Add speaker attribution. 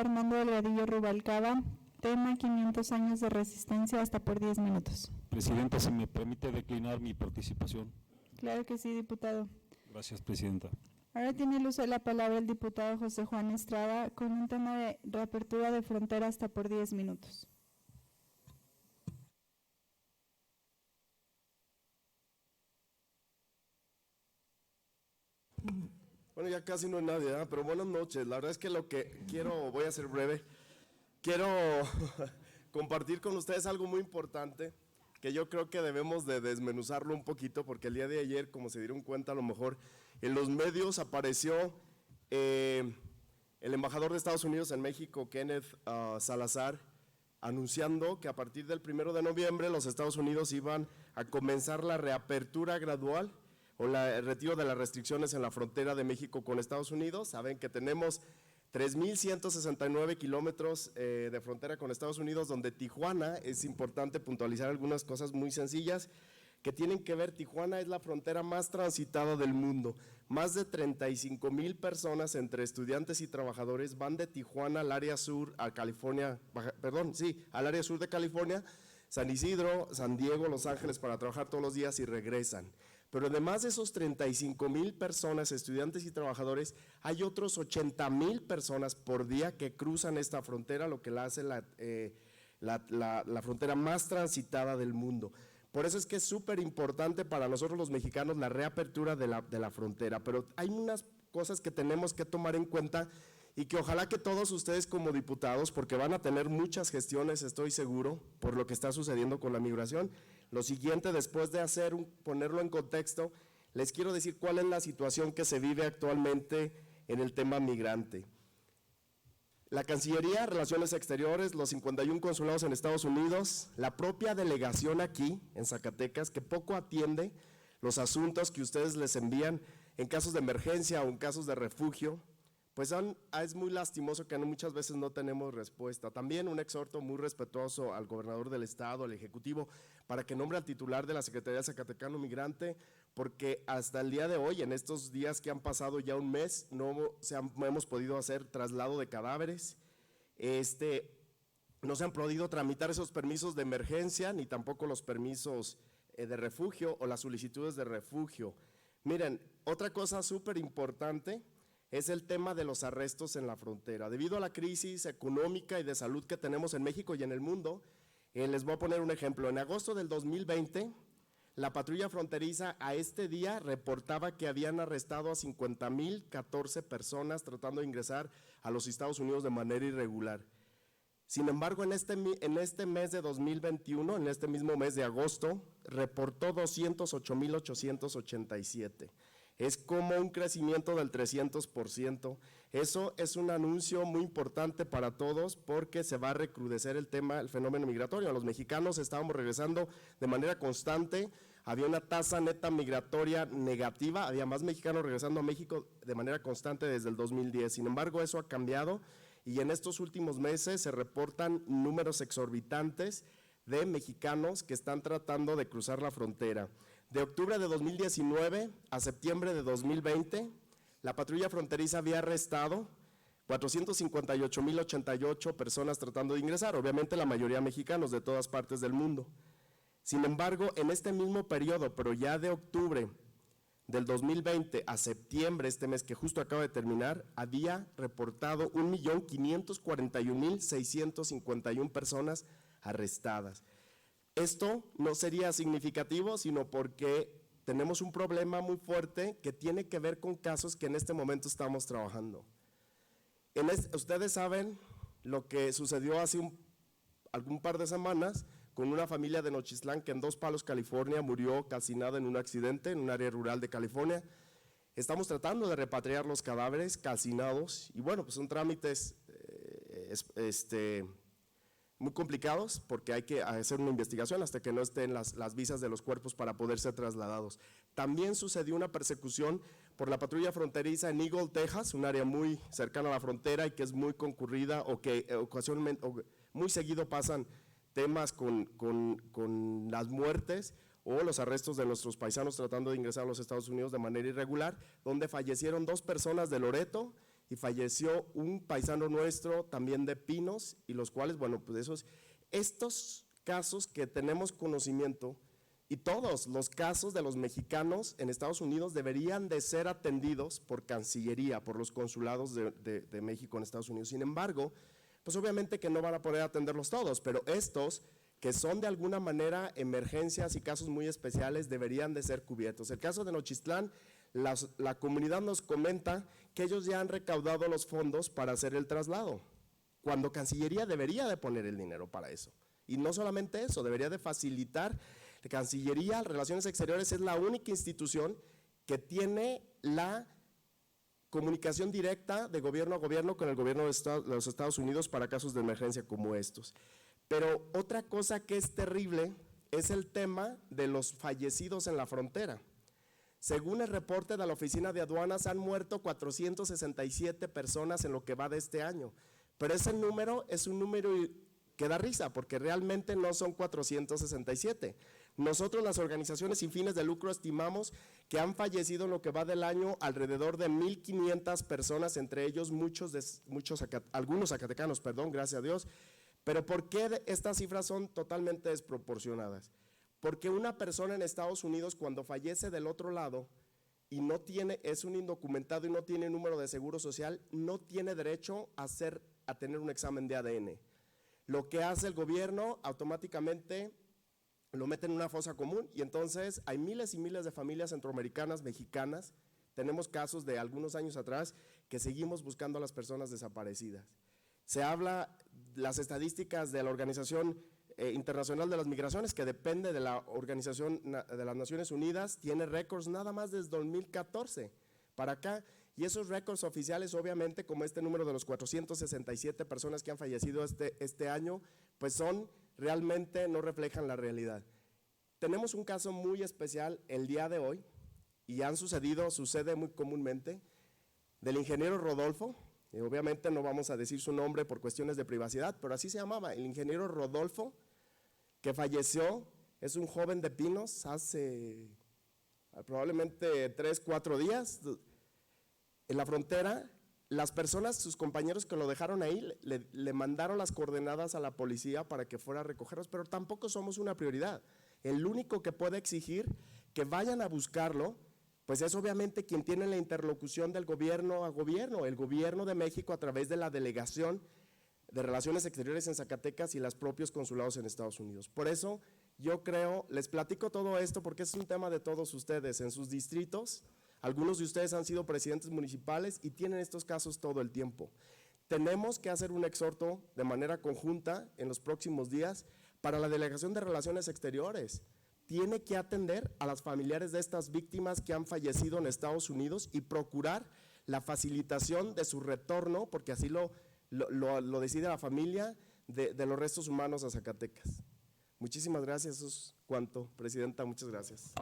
Speaker 1: Armando Delgadillo Rubalcaba, tema 500 años de resistencia, hasta por 10 minutos.
Speaker 2: Presidenta, si me permite declinar mi participación.
Speaker 1: Claro que sí, diputado.
Speaker 2: Gracias, Presidenta.
Speaker 1: Ahora tiene el uso de la palabra el diputado José Juan Estrada con un tema de reapertura de frontera hasta por 10 minutos.
Speaker 3: Bueno, ya casi no hay nadie, ¿verdad? Pero buenas noches. La verdad es que lo que quiero, voy a ser breve, quiero compartir con ustedes algo muy importante que yo creo que debemos de desmenuzarlo un poquito, porque el día de ayer, como se dieron cuenta, a lo mejor en los medios apareció el embajador de Estados Unidos en México, Kenneth Salazar, anunciando que a partir del 1 de noviembre los Estados Unidos iban a comenzar la reapertura gradual o el retiro de las restricciones en la frontera de México con Estados Unidos. Saben que tenemos 3.169 kilómetros de frontera con Estados Unidos, donde Tijuana, es importante puntualizar algunas cosas muy sencillas que tienen que ver. Tijuana es la frontera más transitada del mundo. Más de 35,000 personas entre estudiantes y trabajadores van de Tijuana al área sur, a California, al área sur de California, San Isidro, San Diego, Los Ángeles, para trabajar todos los días y regresan. Pero además de esos 35,000 personas, estudiantes y trabajadores, hay otros 80,000 personas por día que cruzan esta frontera, lo que la hace la frontera más transitada del mundo. Por eso es que es súper importante para nosotros los mexicanos la reapertura de la frontera, pero hay unas cosas que tenemos que tomar en cuenta y que ojalá que todos ustedes como diputados, porque van a tener muchas gestiones, estoy seguro, por lo que está sucediendo con la migración. Lo siguiente, después de ponerlo en contexto, les quiero decir cuál es la situación que se vive actualmente en el tema migrante. La Cancillería, Relaciones Exteriores, los 51 consulados en Estados Unidos, la propia delegación aquí en Zacatecas, que poco atiende los asuntos que ustedes les envían en casos de emergencia o en casos de refugio, pues es muy lastimoso que muchas veces no tenemos respuesta. También un exhorto muy respetuoso al gobernador del estado, al ejecutivo, para que nombre al titular de la Secretaría Zacatecano Migrante, porque hasta el día de hoy, en estos días que han pasado ya un mes, no hemos podido hacer traslado de cadáveres, no se han podido tramitar esos permisos de emergencia, ni tampoco los permisos de refugio o las solicitudes de refugio. Miren, otra cosa súper importante es el tema de los arrestos en la frontera. Debido a la crisis económica y de salud que tenemos en México y en el mundo, les voy a poner un ejemplo. En agosto del 2020, la patrulla fronteriza a este día reportaba que habían arrestado a 50,014 personas tratando de ingresar a los Estados Unidos de manera irregular. Sin embargo, en este mes de 2021, en este mismo mes de agosto, reportó 208,887. Es como un crecimiento del 300%. Eso es un anuncio muy importante para todos, porque se va a recrudecer el fenómeno migratorio. Los mexicanos estábamos regresando de manera constante, había una tasa neta migratoria negativa, había más mexicanos regresando a México de manera constante desde el 2010. Sin embargo, eso ha cambiado y en estos últimos meses se reportan números exorbitantes de mexicanos que están tratando de cruzar la frontera. De octubre de 2019 a septiembre de 2020, la patrulla fronteriza había arrestado 458,088 personas tratando de ingresar, obviamente la mayoría mexicanos de todas partes del mundo. Sin embargo, en este mismo periodo, pero ya de octubre del 2020 a septiembre, este mes que justo acaba de terminar, había reportado 1,541,651 personas arrestadas. Esto no sería significativo, sino porque tenemos un problema muy fuerte que tiene que ver con casos que en este momento estamos trabajando. Ustedes saben lo que sucedió hace algún par de semanas con una familia de Nochistlán que en Dos Palos, California, murió calcinada en un accidente en un área rural de California. Estamos tratando de repatriar los cadáveres calcinados y bueno, pues son trámites muy complicados, porque hay que hacer una investigación hasta que no estén las visas de los cuerpos para poder ser trasladados. También sucedió una persecución por la patrulla fronteriza en Eagle, Texas, un área muy cercana a la frontera y que es muy concurrida, o que ocasionalmente, muy seguido pasan temas con las muertes o los arrestos de nuestros paisanos tratando de ingresar a los Estados Unidos de manera irregular, donde fallecieron 2 personas de Loreto y falleció un paisano nuestro también de Pinos, y los cuales, bueno, pues estos casos que tenemos conocimiento y todos los casos de los mexicanos en Estados Unidos deberían de ser atendidos por Cancillería, por los consulados de México en Estados Unidos. Sin embargo, pues obviamente que no van a poder atenderlos todos, pero estos que son de alguna manera emergencias y casos muy especiales deberían de ser cubiertos. El caso de Nochistlán, la comunidad nos comenta que ellos ya han recaudado los fondos para hacer el traslado, cuando Cancillería debería de poner el dinero para eso. Y no solamente eso, debería de facilitar. La Cancillería, Relaciones Exteriores, es la única institución que tiene la comunicación directa de gobierno a gobierno con el gobierno de los Estados Unidos para casos de emergencia como estos. Pero otra cosa que es terrible es el tema de los fallecidos en la frontera. Según el reporte de la Oficina de Aduanas, han muerto 467 personas en lo que va de este año, pero ese número es un número que da risa, porque realmente no son 467. Nosotros, las organizaciones sin fines de lucro, estimamos que han fallecido en lo que va del año alrededor de 1,500 personas, entre ellos algunos zacatecanos, perdón, gracias a Dios. Pero ¿por qué estas cifras son totalmente desproporcionadas? Porque una persona en Estados Unidos, cuando fallece del otro lado y es un indocumentado y no tiene número de seguro social, no tiene derecho a tener un examen de ADN. Lo que hace el gobierno, automáticamente lo mete en una fosa común, y entonces hay miles y miles de familias centroamericanas, mexicanas, tenemos casos de algunos años atrás que seguimos buscando a las personas desaparecidas. Se habla, las estadísticas de la Organización Internacional de las Migraciones, que depende de la Organización de las Naciones Unidas, tiene récords nada más desde 2014 para acá, y esos récords oficiales, obviamente, como este número de los 467 personas que han fallecido este año, pues realmente no reflejan la realidad. Tenemos un caso muy especial el día de hoy, y sucede muy comúnmente, del ingeniero Rodolfo. Obviamente no vamos a decir su nombre por cuestiones de privacidad, pero así se llamaba, el ingeniero Rodolfo, que falleció. Es un joven de Pinos hace probablemente 3, 4 días. En la frontera, las personas, sus compañeros que lo dejaron ahí, le mandaron las coordenadas a la policía para que fuera a recogerlos, pero tampoco somos una prioridad. El único que puede exigir que vayan a buscarlo, pues es obviamente quien tiene la interlocución del gobierno a gobierno, el gobierno de México a través de la Delegación de Relaciones Exteriores en Zacatecas y los propios consulados en Estados Unidos. Por eso yo creo, les platico todo esto porque es un tema de todos ustedes en sus distritos. Algunos de ustedes han sido presidentes municipales y tienen estos casos todo el tiempo. Tenemos que hacer un exhorto de manera conjunta en los próximos días para la Delegación de Relaciones Exteriores. Tiene que atender a las familiares de estas víctimas que han fallecido en Estados Unidos y procurar la facilitación de su retorno, porque así lo decide la familia, de los restos humanos a Zacatecas. Muchísimas gracias, eso es cuanto, Presidenta, muchas gracias.